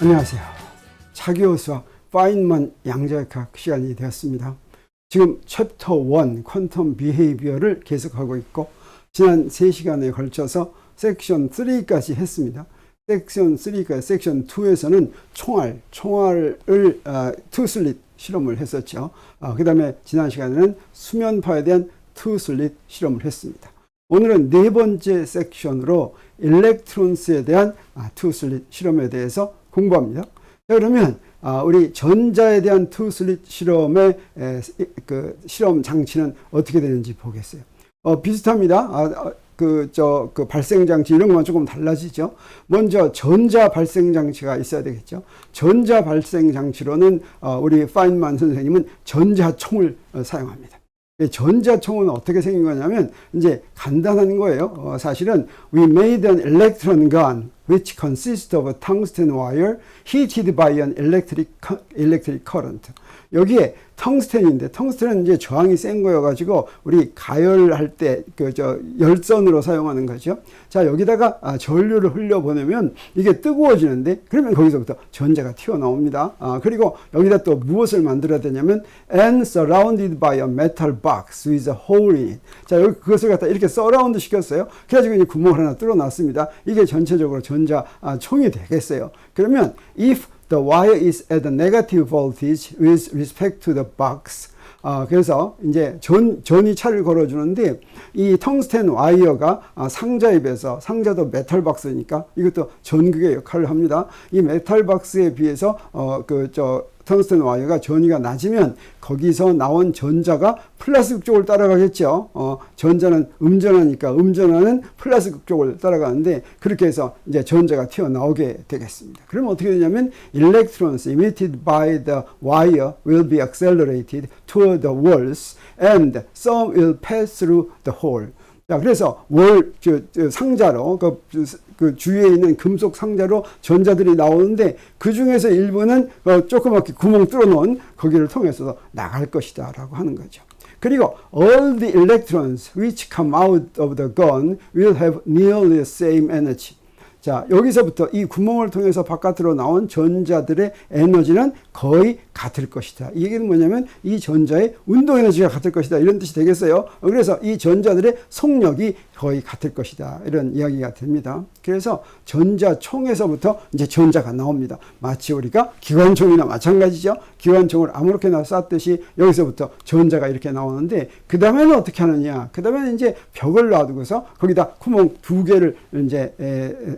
안녕하세요. 차기호 수학 파인먼 양자역학 시간이 되었습니다. 지금 챕터 1 퀀텀 비헤이비어를 계속하고 있고 지난 3시간에 걸쳐서 섹션 3까지 했습니다. 섹션 3까지 섹션 2에서는 총알을 투슬릿 실험을 했었죠. 그 다음에 지난 시간에는 수면파에 대한 투슬릿 실험을 했습니다. 오늘은 네 번째 섹션으로 일렉트론스에 대한 투슬릿 실험에 대해서 공부합니다. 그러면 우리 전자에 대한 투슬릿 실험의 그 실험 장치는 어떻게 되는지 보겠어요. 비슷합니다. 그 발생 장치 이런 것만 조금 달라지죠. 먼저 전자 발생 장치가 있어야 되겠죠. 전자 발생 장치로는 우리 파인만 선생님은 전자총을 사용합니다. 전자총은 어떻게 생긴 거냐면 이제 간단한 거예요. 사실은 we made an electron gun which consists of a tungsten wire heated by an electric current. 여기에 텅스텐인데 텅스텐은 이제 저항이 센 거여가지고 우리 가열할 때 열선으로 사용하는 거죠. 자, 여기다가 전류를 흘려보내면 이게 뜨거워지는데 그러면 거기서부터 전자가 튀어나옵니다. 그리고 여기다 또 무엇을 만들어야 되냐면 and surrounded by a metal box with a hole in it. 자, 여기 그것을 갖다 이렇게 서라운드 시켰어요. 그래가지고 이제 구멍을 하나 뚫어놨습니다. 이게 전체적으로 전자 총이 되겠어요. 그러면 if the wire is at a negative voltage with respect to the box. 그래서 이제 전이 차를 걸어주는데 이 텅스텐 와이어가 상자에 비해서 상자도 메탈 박스니까 이것도 전극의 역할을 합니다. 이 메탈 박스에 비해서 텅스텐 와이어가 전위가 낮으면 거기서 나온 전자가 플라스틱 쪽을 따라가겠죠. 전자는 음전하니까 음전하는 플라스틱 쪽을 따라가는데 그렇게 해서 이제 전자가 튀어나오게 되겠습니다. 그러면 어떻게 되냐면 electrons emitted by the wire will be accelerated toward the walls and some will pass through the hole. 자, 그래서 상자로 그 주위에 있는 금속 상자로 전자들이 나오는데 그 중에서 일부는 조그맣게 구멍 뚫어놓은 거기를 통해서 나갈 것이다 라고 하는 거죠. 그리고 all the electrons which come out of the gun will have nearly the same energy. 자, 여기서부터 이 구멍을 통해서 바깥으로 나온 전자들의 에너지는 거의 같을 것이다. 이 얘기는 뭐냐면 이 전자의 운동 에너지가 같을 것이다. 이런 뜻이 되겠어요. 그래서 이 전자들의 속력이 거의 같을 것이다. 이런 이야기가 됩니다. 그래서 전자총에서부터 이제 전자가 나옵니다. 마치 우리가 기관총이나 마찬가지죠. 기관총을 아무렇게나 쐈듯이 여기서부터 전자가 이렇게 나오는데 그 다음에는 어떻게 하느냐. 그 다음에는 이제 벽을 놔두고서 거기다 구멍 2개를 이제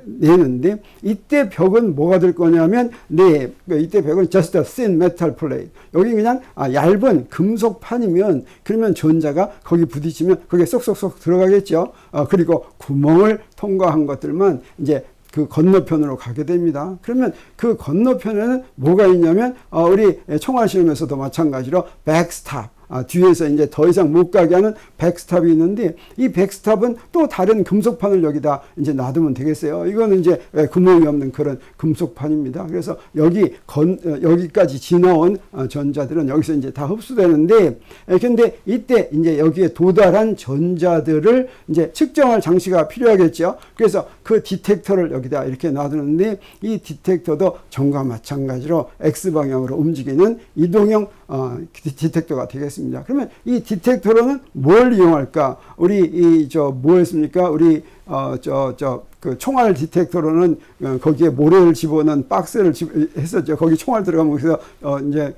내는데 이때 벽은 뭐가 될 거냐면 이때 벽은 just a thin metal plate. 여기 그냥 얇은 금속판이면 그러면 전자가 거기 부딪히면 거기에 쏙쏙쏙 들어가겠죠. 그리고 구멍을 통과한 것들만 이제 그 건너편으로 가게 됩니다. 그러면 그 건너편에는 뭐가 있냐면 우리 총알 실험에서도 마찬가지로 백스탑. 뒤에서 이제 더 이상 못 가게 하는 백스탑이 있는데 이 백스탑은 또 다른 금속판을 여기다 이제 놔두면 되겠어요. 이거는 이제 구멍이 없는 그런 금속판입니다. 그래서 여기까지 지나온 전자들은 여기서 이제 다 흡수되는데 근데 이때 이제 여기에 도달한 전자들을 이제 측정할 장치가 필요하겠죠. 그래서 그 디텍터를 여기다 이렇게 놔두는데 이 디텍터도 전과 마찬가지로 X방향으로 움직이는 이동형 디텍터가 되겠습니다. 그러면 이 디텍터로는 뭘 이용할까? 우리 뭐 했습니까? 우리 그 총알 디텍터로는 거기에 모래를 집어넣은 박스를 했었죠. 거기 총알 들어가면 그래서 이제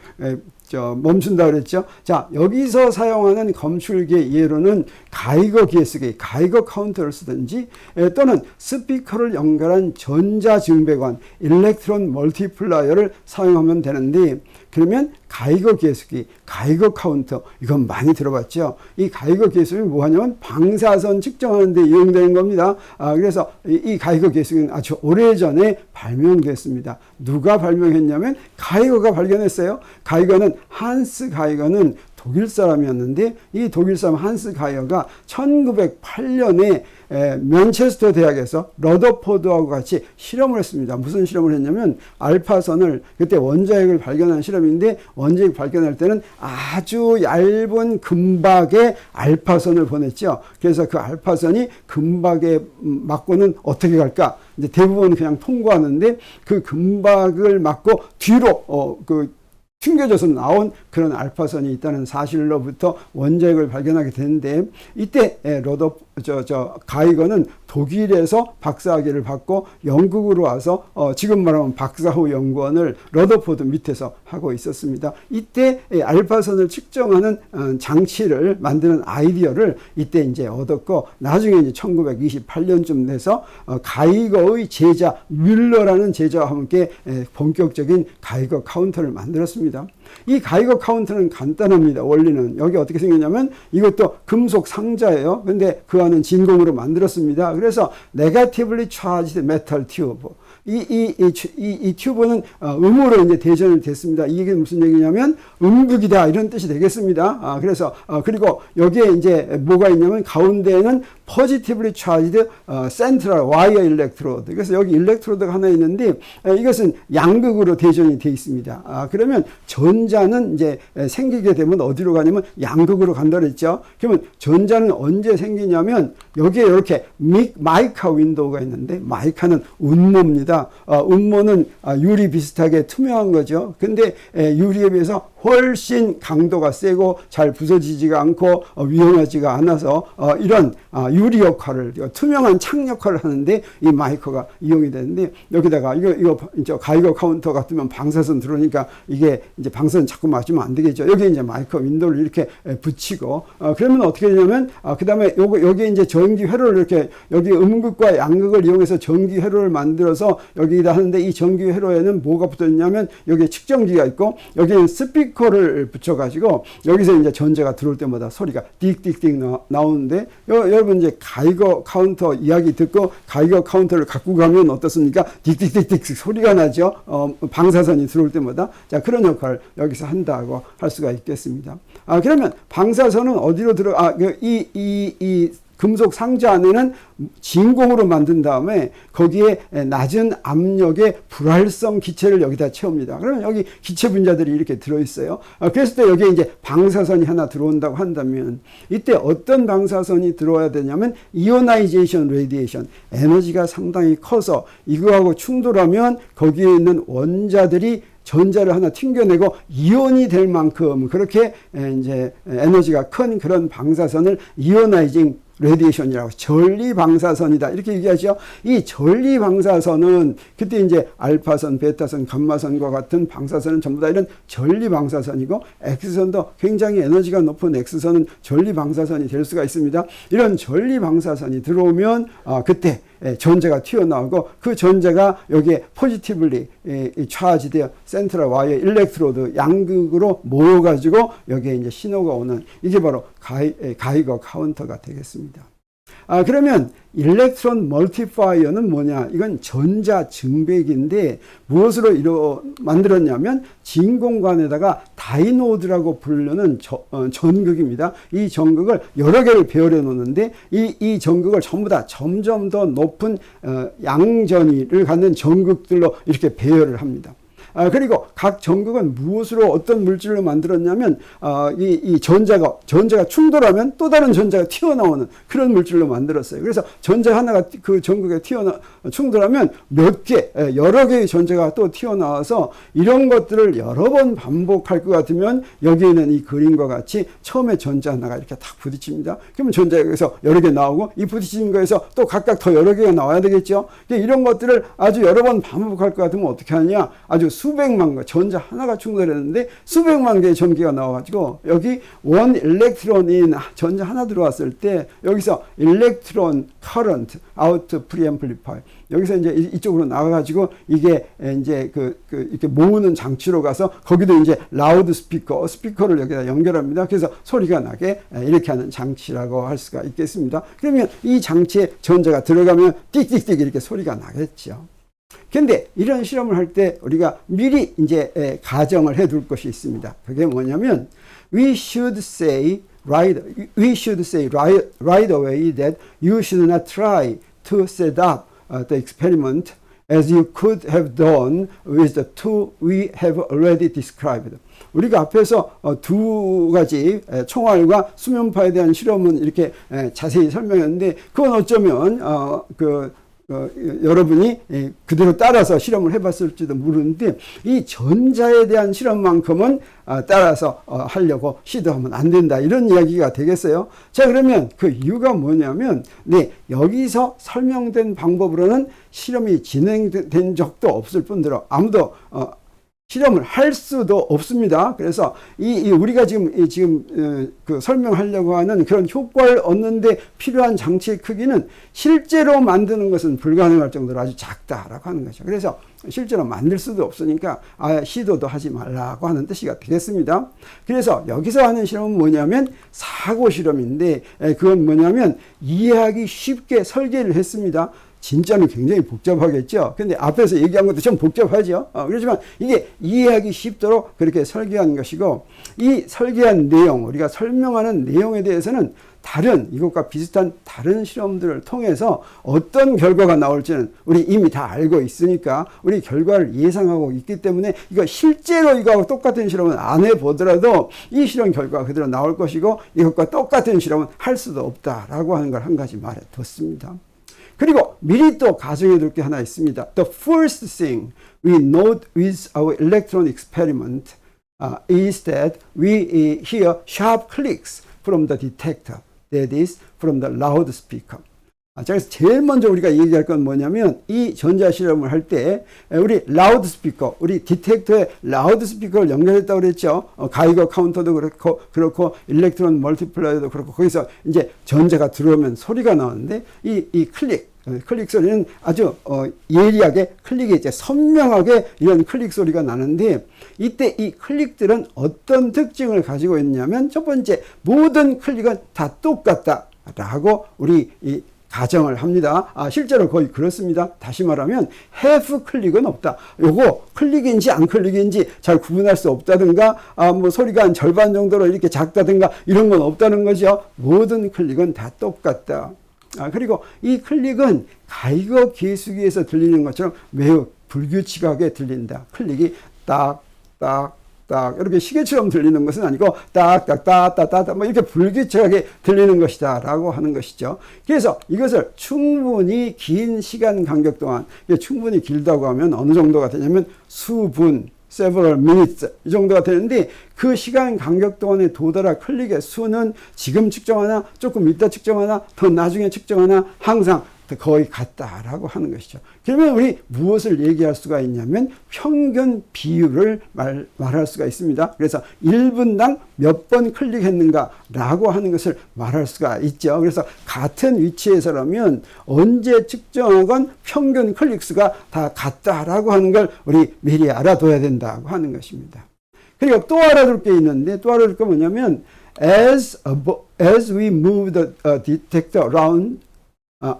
멈춘다 그랬죠. 자, 여기서 사용하는 검출기의 예로는 가이거 기계쓰기, 가이거 카운터를 쓰든지 또는 스피커를 연결한 전자증배관, 일렉트론 멀티플라이어를 사용하면 되는데 그러면 가이거 기계쓰기, 가이거 카운터 이건 많이 들어봤죠. 이 가이거 기계쓰기는 뭐하냐면 방사선 측정하는 데 이용되는 겁니다. 그래서 이 가이거 기계쓰기는 아주 오래전에 발명됐습니다. 누가 발명했냐면 가이거가 발견했어요. 가이거는 한스 가이거는 독일 사람이었는데 이 독일 사람 한스 가이어가 1908년에 맨체스터 대학에서 러더포드하고 같이 실험을 했습니다. 무슨 실험을 했냐면 알파선을, 그때 원자핵을 발견한 실험인데 원자핵 발견할 때는 아주 얇은 금박에 알파선을 보냈죠. 그래서 그 알파선이 금박에 맞고는 어떻게 갈까? 이제 대부분 그냥 통과하는데 그 금박을 맞고 뒤로 튕겨져서 나온 그런 알파선이 있다는 사실로부터 원자핵을 발견하게 되는데, 이때 가이거는 독일에서 박사학위를 받고 영국으로 와서 지금 말하면 박사후 연구원을 러더포드 밑에서 하고 있었습니다. 이때 알파선을 측정하는 장치를 만드는 아이디어를 이때 이제 얻었고, 나중에 이제 1928년쯤 돼서 가이거의 제자 뮬러라는 제자와 함께 본격적인 가이거 카운터를 만들었습니다. 이 가이거 카운터는 간단합니다. 원리는 여기 어떻게 생겼냐면 이것도 금속 상자예요. 근데 그 안은 진공으로 만들었습니다. 그래서 네거티브리 차지드 메탈 튜브, 이 튜브는 음으로 이제 대전이 됐습니다. 이게 무슨 얘기냐면 음극이다 이런 뜻이 되겠습니다. 그래서 그리고 여기에 이제 뭐가 있냐면 가운데에는 positively charged central wire electrode. 그래서 여기 일렉트로드가 하나 있는데 이것은 양극으로 대전이 되어 있습니다. 그러면 전자는 이제 생기게 되면 어디로 가냐면 양극으로 간다 그랬죠. 그러면 전자는 언제 생기냐면 여기에 이렇게 마이카 윈도우가 있는데, 마이카는 운모입니다. 운모는 유리 비슷하게 투명한 거죠. 근데 유리에 비해서 훨씬 강도가 세고 잘 부서지지가 않고 위험하지가 않아서 이런 유리 역할을, 투명한 창 역할을 하는데 이 마이커가 이용이 되는데, 여기다가 이거 가이거 카운터 같으면 방사선 들어오니까 이게 이제 방사선 자꾸 맞으면 안 되겠죠. 여기 이제 마이커 윈도우를 이렇게 붙이고, 그러면 어떻게 되냐면 그 다음에 여기 이제 전기 회로를 이렇게, 여기 음극과 양극을 이용해서 전기 회로를 만들어서 여기다 하는데, 이 전기 회로에는 뭐가 붙어 있냐면 여기에 측정기가 있고 여기는 스피커를 붙여가지고 여기서 이제 전자가 들어올 때마다 소리가 띡띡띡 나오는데, 여러분 이제 가이거 카운터 이야기 듣고 가이거 카운터를 갖고 가면 어떻습니까? 딕딕딕딕 소리가 나죠. 방사선이 들어올 때마다. 자, 그런 역할을 여기서 한다고 할 수가 있겠습니다. 그러면 방사선은 어디로 이 금속 상자 안에는 진공으로 만든 다음에 거기에 낮은 압력의 불활성 기체를 여기다 채웁니다. 그러면 여기 기체 분자들이 이렇게 들어있어요. 그랬을 때 여기에 이제 방사선이 하나 들어온다고 한다면, 이때 어떤 방사선이 들어와야 되냐면 이오나이제이션 레디에이션, 에너지가 상당히 커서 이거하고 충돌하면 거기에 있는 원자들이 전자를 하나 튕겨내고 이온이 될 만큼 그렇게 이제 에너지가 큰 그런 방사선을 이오나이징 레디에이션이라고, 전리 방사선이다 이렇게 얘기하죠. 이 전리 방사선은 그때 이제 알파선, 베타선, 감마선과 같은 방사선은 전부 다 이런 전리 방사선이고, X선도 굉장히 에너지가 높은 X선은 전리 방사선이 될 수가 있습니다. 이런 전리 방사선이 들어오면 그때 전자가 튀어나오고, 그 전자가 여기에 포지티블리 차지되어 센트럴 와이어 일렉트로드 양극으로 모여가지고 여기에 이제 신호가 오는, 이게 바로 가이거 카운터가 되겠습니다. 그러면 일렉트론 멀티파이어는 뭐냐? 이건 전자 증백인데 무엇으로 만들었냐면 진공관에다가 다이노드라고 부르는 전극입니다. 이 전극을 여러 개를 배열해 놓는데 이 전극을 전부 다 점점 더 높은 양전위를 갖는 전극들로 이렇게 배열을 합니다. 그리고 각 전극은 무엇으로, 어떤 물질로 만들었냐면 이 전자가 충돌하면 또 다른 전자가 튀어나오는 그런 물질로 만들었어요. 그래서 전자 하나가 그 전극에 충돌하면 여러 개의 전자가 또 튀어나와서, 이런 것들을 여러 번 반복할 것 같으면 여기에 있는 이 그림과 같이 처음에 전자 하나가 이렇게 딱 부딪힙니다. 그러면 전자가 여기서 여러 개 나오고, 이 부딪힌 거에서 또 각각 더 여러 개가 나와야 되겠죠. 이런 것들을 아주 여러 번 반복할 것 같으면 어떻게 하느냐? 아주 수백만 거, 전자 하나가 충돌했는데 수백만 개의 전기가 나와가지고 여기 원 일렉트론인 전자 하나 들어왔을 때 여기서 일렉트론 커런트 아우트 프리앰플리파이, 여기서 이제 이쪽으로 나가가지고 이게 이제 이렇게 모으는 장치로 가서 거기도 이제 라우드 스피커를 여기다 연결합니다. 그래서 소리가 나게 이렇게 하는 장치라고 할 수가 있겠습니다. 그러면 이 장치에 전자가 들어가면 띡띡띡 이렇게 소리가 나겠죠. 근데 이런 실험을 할 때 우리가 미리 이제 가정을 해둘 것이 있습니다. 그게 뭐냐면 we should say right away that you should not try to set up the experiment as you could have done with the two we have already described. 우리가 앞에서 두 가지 총알과 수면파에 대한 실험은 이렇게 자세히 설명했는데, 그건 어쩌면 여러분이 그대로 따라서 실험을 해봤을지도 모르는데, 이 전자에 대한 실험만큼은 따라서 하려고 시도하면 안 된다, 이런 이야기가 되겠어요. 자, 그러면 그 이유가 뭐냐면, 여기서 설명된 방법으로는 실험이 진행된 적도 없을 뿐더러 아무도 실험을 할 수도 없습니다. 그래서 우리가 지금 그 설명하려고 하는 그런 효과를 얻는데 필요한 장치의 크기는 실제로 만드는 것은 불가능할 정도로 아주 작다라고 하는 거죠. 그래서 실제로 만들 수도 없으니까 시도도 하지 말라고 하는 뜻이가 되겠습니다. 그래서 여기서 하는 실험은 뭐냐면 사고 실험인데, 그건 뭐냐면 이해하기 쉽게 설계를 했습니다. 진짜는 굉장히 복잡하겠죠. 근데 앞에서 얘기한 것도 좀 복잡하죠. 그렇지만 이게 이해하기 쉽도록 그렇게 설계한 것이고, 이 설계한 내용, 우리가 설명하는 내용에 대해서는 이것과 비슷한 다른 실험들을 통해서 어떤 결과가 나올지는 우리 이미 다 알고 있으니까 우리 결과를 예상하고 있기 때문에, 이거 실제로 이거하고 똑같은 실험은 안 해보더라도 이 실험 결과가 그대로 나올 것이고, 이것과 똑같은 실험은 할 수도 없다라고 하는 걸 한 가지 말해뒀습니다. 그리고 미리 또 가정해 둘 게 하나 있습니다. The first thing we note with our electron experiment is that we hear sharp clicks from the detector, that is, from the loudspeaker. 자, 그래서 제일 먼저 우리가 얘기할 건 뭐냐면, 이 전자 실험을 할 때 우리 라우드스피커, 우리 디텍터에 라우드스피커를 연결했다고 그랬죠. 가이거 카운터도 그렇고 일렉트론 멀티플라이어도 그렇고, 거기서 이제 전자가 들어오면 소리가 나오는데, 이 클릭 소리는 아주 예리하게, 클릭이 이제 선명하게 이런 클릭 소리가 나는데, 이때 이 클릭들은 어떤 특징을 가지고 있냐면, 첫 번째, 모든 클릭은 다 똑같다라고 우리 가정을 합니다. 실제로 거의 그렇습니다. 다시 말하면 half 클릭은 없다. 요거 클릭인지 안 클릭인지 잘 구분할 수 없다든가, 뭐 소리가 한 절반 정도로 이렇게 작다든가, 이런 건 없다는 거죠. 모든 클릭은 다 똑같다. 그리고 이 클릭은 가이거 계수기에서 들리는 것처럼 매우 불규칙하게 들린다. 클릭이 딱딱 이렇게 시계처럼 들리는 것은 아니고 딱딱딱딱딱 뭐 이렇게 불규칙하게 들리는 것이다 라고 하는 것이죠. 그래서 이것을 충분히 긴 시간 간격 동안, 충분히 길다고 하면 어느 정도가 되냐면 수분, several minutes 이 정도가 되는데, 그 시간 간격 동안에 도달할 클릭의 수는 지금 측정하나, 조금 이따 측정하나, 더 나중에 측정하나 항상 거의 같다라고 하는 것이죠. 그러면 우리 무엇을 얘기할 수가 있냐면 평균 비율을 말할 수가 있습니다. 그래서 1분당 몇 번 클릭했는가라고 하는 것을 말할 수가 있죠. 그래서 같은 위치에서라면 언제 측정하건 평균 클릭 수가 다 같다라고 하는 걸 우리 미리 알아둬야 된다고 하는 것입니다. 그리고 또 알아둘 게 있는데, 또 알아둘 게 뭐냐면 as we move the detector around,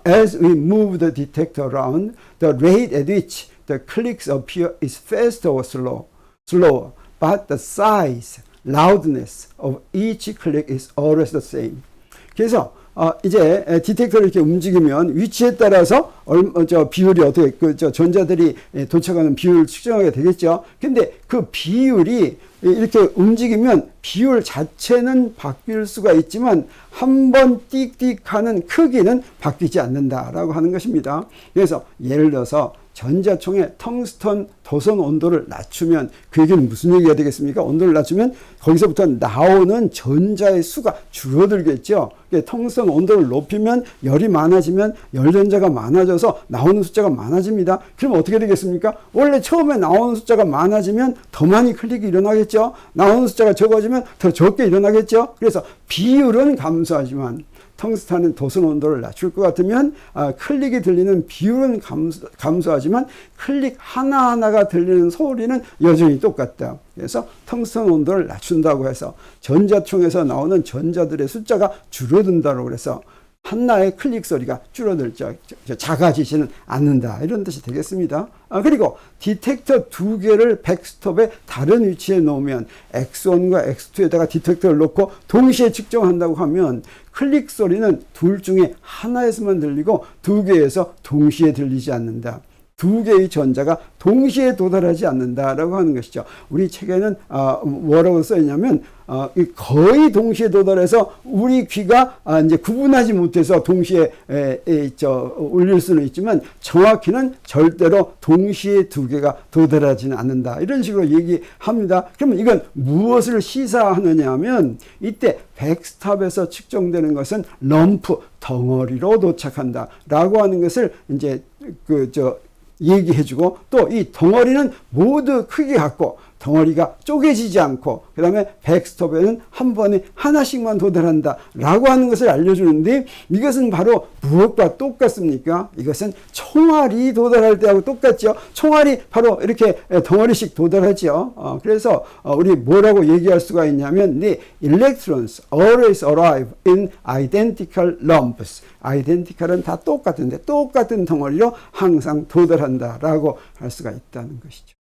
as we move the detector around, the rate at which the clicks appear is faster or slower, but the size, loudness of each click is always the same. 그래서 이제 디텍터를 이렇게 움직이면 위치에 따라서 비율이 어떻게, 전자들이 도착하는 비율을 측정하게 되겠죠. 근데 그 비율이 이렇게 움직이면 비율 자체는 바뀔 수가 있지만 한 번 띡띡 하는 크기는 바뀌지 않는다라고 하는 것입니다. 그래서 예를 들어서 전자총의 텅스턴 도선 온도를 낮추면, 그 얘기는 무슨 얘기가 되겠습니까? 온도를 낮추면 거기서부터 나오는 전자의 수가 줄어들겠죠. 텅스턴 온도를 높이면 열이 많아지면 열전자가 많아져서 나오는 숫자가 많아집니다. 그럼 어떻게 되겠습니까? 원래 처음에 나오는 숫자가 많아지면 더 많이 클릭이 일어나겠죠. 나오는 숫자가 적어지면 더 적게 일어나겠죠. 그래서 비율은 감소하지만 텅스탄은 도선 온도를 낮출 것 같으면 클릭이 들리는 비율은 감소하지만 클릭 하나하나가 들리는 소리는 여전히 똑같다. 그래서 텅스턴 온도를 낮춘다고 해서 전자총에서 나오는 전자들의 숫자가 줄어든다고 그래서 하나의 클릭 소리가 줄어들죠. 작아지지는 않는다. 이런 뜻이 되겠습니다. 그리고 디텍터 두 개를 백스톱의 다른 위치에 놓으면 X1과 X2에다가 디텍터를 놓고 동시에 측정한다고 하면 클릭 소리는 둘 중에 하나에서만 들리고 두 개에서 동시에 들리지 않는다. 두 개의 전자가 동시에 도달하지 않는다라고 하는 것이죠. 우리 책에는 뭐라고 써 있냐면 거의 동시에 도달해서 우리 귀가 이제 구분하지 못해서 동시에 울릴 수는 있지만 정확히는 절대로 동시에 두 개가 도달하지는 않는다. 이런 식으로 얘기합니다. 그러면 이건 무엇을 시사하느냐 하면 이때 백스톱에서 측정되는 것은 럼프 덩어리로 도착한다라고 하는 것을 이제 얘기해주고 또 이 덩어리는 모두 크게 같고 덩어리가 쪼개지지 않고 그 다음에 백스톱에는 한 번에 하나씩만 도달한다 라고 하는 것을 알려주는데 이것은 바로 무엇과 똑같습니까? 이것은 총알이 도달할 때하고 똑같죠. 총알이 바로 이렇게 덩어리씩 도달하죠. 그래서 우리 뭐라고 얘기할 수가 있냐면 The electrons always arrive in identical lumps. identical은 다 똑같은데 똑같은 덩어리로 항상 도달한다 라고 할 수가 있다는 것이죠.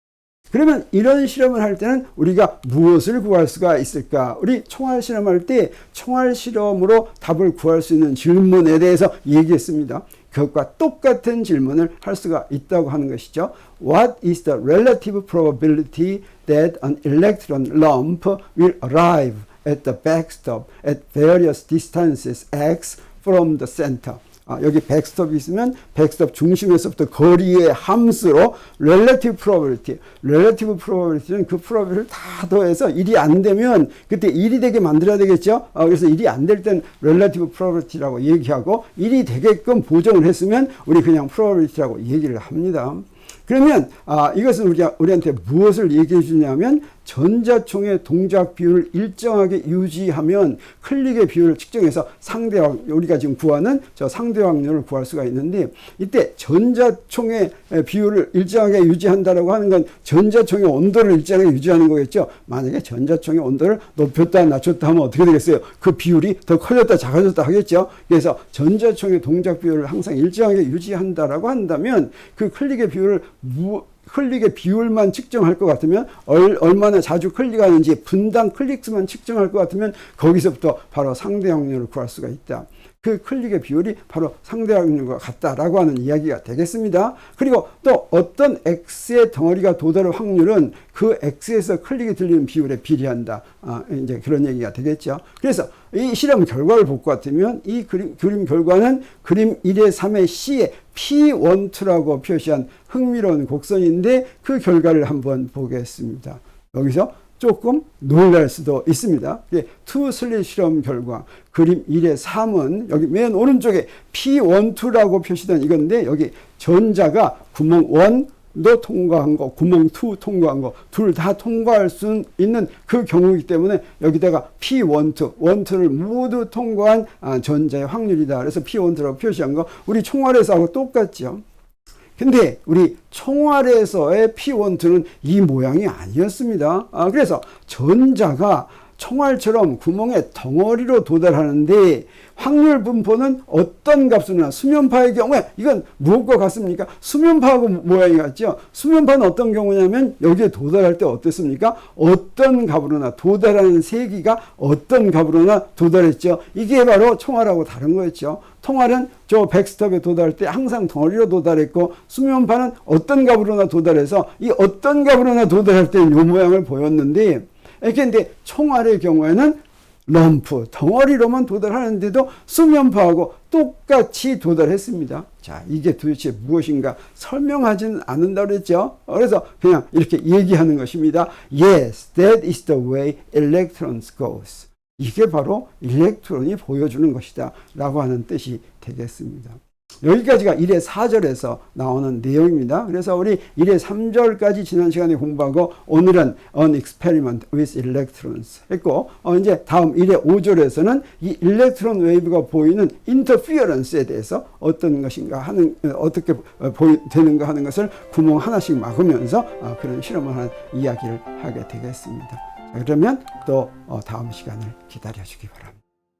그러면 이런 실험을 할 때는 우리가 무엇을 구할 수가 있을까? 우리 총알 실험할 때 총알 실험으로 답을 구할 수 있는 질문에 대해서 얘기했습니다. 그것과 똑같은 질문을 할 수가 있다고 하는 것이죠. What is the relative probability that an electron lump will arrive at the backstop at various distances x from the center? 여기 백스톱이 있으면 백스톱 중심에서부터 거리의 함수로 relative probability. relative probability는 그 probability를 다 더해서 1이 안 되면 그때 1이 되게 만들어야 되겠죠. 그래서 1이 안 될 땐 relative probability라고 얘기하고 1이 되게끔 보정을 했으면 우리 그냥 probability라고 얘기를 합니다. 그러면 이것은 우리한테 무엇을 얘기해 주냐면 전자총의 동작 비율을 일정하게 유지하면 클릭의 비율을 측정해서 우리가 지금 구하는 저 상대 확률을 구할 수가 있는데 이때 전자총의 비율을 일정하게 유지한다라고 하는 건 전자총의 온도를 일정하게 유지하는 거겠죠. 만약에 전자총의 온도를 높였다 낮췄다 하면 어떻게 되겠어요? 그 비율이 더 커졌다 작아졌다 하겠죠. 그래서 전자총의 동작 비율을 항상 일정하게 유지한다라고 한다면 그 클릭의 비율만 측정할 것 같으면 얼마나 자주 클릭하는지 분당 클릭수만 측정할 것 같으면 거기서부터 바로 상대 확률을 구할 수가 있다. 그 클릭의 비율이 바로 상대 확률과 같다라고 하는 이야기가 되겠습니다. 그리고 또 어떤 X의 덩어리가 도달할 확률은 그 X에서 클릭이 들리는 비율에 비례한다. 이제 그런 얘기가 되겠죠. 그래서 이 실험 결과를 볼 것 같으면 이 그림 결과는 그림 1의 3의 C에 P12라고 표시한 흥미로운 곡선인데 그 결과를 한번 보겠습니다. 여기서 조금 놀랄 수도 있습니다. 투 슬릿 실험 결과 그림 1의 3은 여기 맨 오른쪽에 P12라고 표시된 이건데 여기 전자가 구멍 1도 통과한 거, 구멍 2 통과한 거, 둘 다 통과할 수 있는 그 경우이기 때문에 여기다가 P12를 모두 통과한 전자의 확률이다. 그래서 P12라고 표시한 거 우리 총알에서하고 똑같죠. 근데 우리 총알에서의 P12는 이 모양이 아니었습니다. 그래서 전자가 총알처럼 구멍의 덩어리로 도달하는데 확률 분포는 어떤 값으로나 수면파의 경우에 이건 무엇과 같습니까? 수면파하고 모양이 같죠? 수면파는 어떤 경우냐면 여기에 도달할 때 어땠습니까? 어떤 값으로나 도달하는 세기가 어떤 값으로나 도달했죠. 이게 바로 총알하고 다른 거였죠. 총알은 저 백스톱에 도달할 때 항상 덩어리로 도달했고 수면파는 어떤 값으로나 도달해서 이 어떤 값으로나 도달할 때 이 모양을 보였는데 근데 총알의 경우에는 럼프, 덩어리로만 도달하는데도 수면파하고 똑같이 도달했습니다. 자, 이게 도대체 무엇인가 설명하지는 않는다고 그랬죠. 그래서 그냥 이렇게 얘기하는 것입니다. Yes, that is the way electrons goes. 이게 바로 일렉트론이 보여주는 것이다 라고 하는 뜻이 되겠습니다. 여기까지가 1의 4절에서 나오는 내용입니다. 그래서 우리 1의 3절까지 지난 시간에 공부하고 오늘은 An Experiment with Electrons 했고 이제 다음 1의 5절에서는 이 일렉트론 웨이브가 보이는 인터피어런스에 대해서 어떤 것인가 하는 어떻게 되는가 하는 것을 구멍 하나씩 막으면서 그런 실험을 하는 이야기를 하게 되겠습니다. 그러면 또 다음 시간을 기다려 주기 바랍니다.